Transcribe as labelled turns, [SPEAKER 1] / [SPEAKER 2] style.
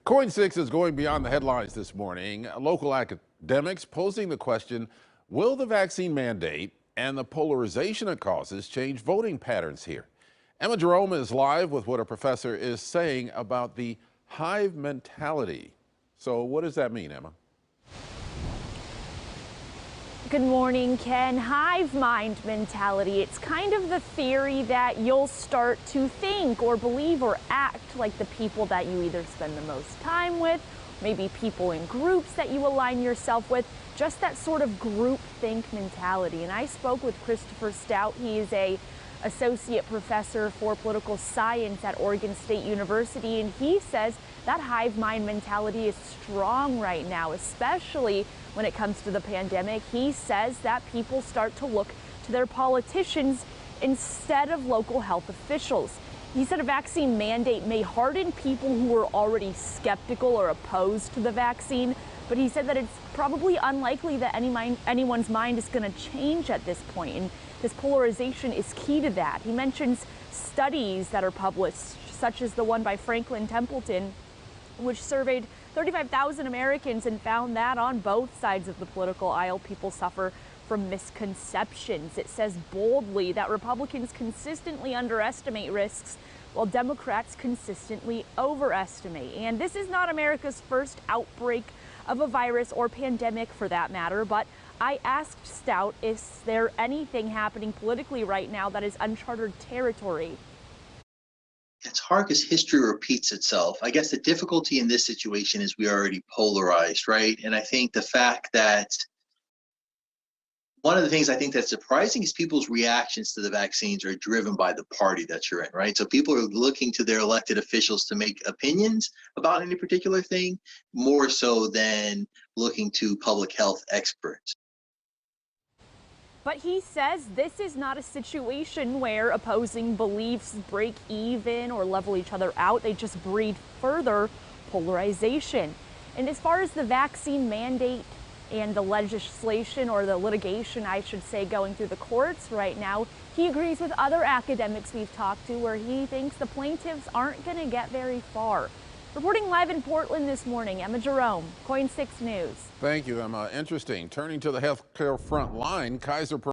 [SPEAKER 1] Coin 6 is going beyond the headlines this morning. Local academics posing the question, will the vaccine mandate and the polarization it causes change voting patterns here? Emma Jerome is live with what a professor is saying about the hive mentality. So what does that mean, Emma?
[SPEAKER 2] Good morning, Ken. Hive mind mentality. It's kind of the theory that you'll start to think or believe or act like the people that you either spend the most time with, maybe people in groups that you align yourself with, just that sort of group think mentality. And I spoke with Christopher Stout. He is a associate professor for political science at Oregon State University, and he says that hive mind mentality is strong right now, especially when it comes to the pandemic. He says that people start to look to their politicians instead of local health officials. He said a vaccine mandate may harden people who are already skeptical or opposed to the vaccine, but he said that it's probably unlikely that anyone's mind is going to change at this point, and this polarization is key to that. He mentions studies that are published, such as the one by Franklin Templeton, which surveyed 35,000 Americans and found that on both sides of the political aisle, people suffer from misconceptions. It says boldly that Republicans consistently underestimate risks while Democrats consistently overestimate. And this is not America's first outbreak of a virus or pandemic for that matter, but I asked Stout, is there anything happening politically right now that is uncharted territory?
[SPEAKER 3] It's hard because history repeats itself. I guess the difficulty in this situation is we are already polarized, right? And I think the fact that one of the things I think that's surprising is people's reactions to the vaccines are driven by the party that you're in, right? So people are looking to their elected officials to make opinions about any particular thing, more so than looking to public health experts.
[SPEAKER 2] But he says this is not a situation where opposing beliefs break even or level each other out. They just breed further polarization. And as far as the vaccine mandate and the legislation, or the litigation, I should say, going through the courts right now, he agrees with other academics we've talked to where he thinks the plaintiffs aren't going to get very far. Reporting live in Portland this morning, Emma Jerome, Coin 6 News.
[SPEAKER 1] Thank you, Emma. Interesting. Turning to the healthcare front line, Kaiser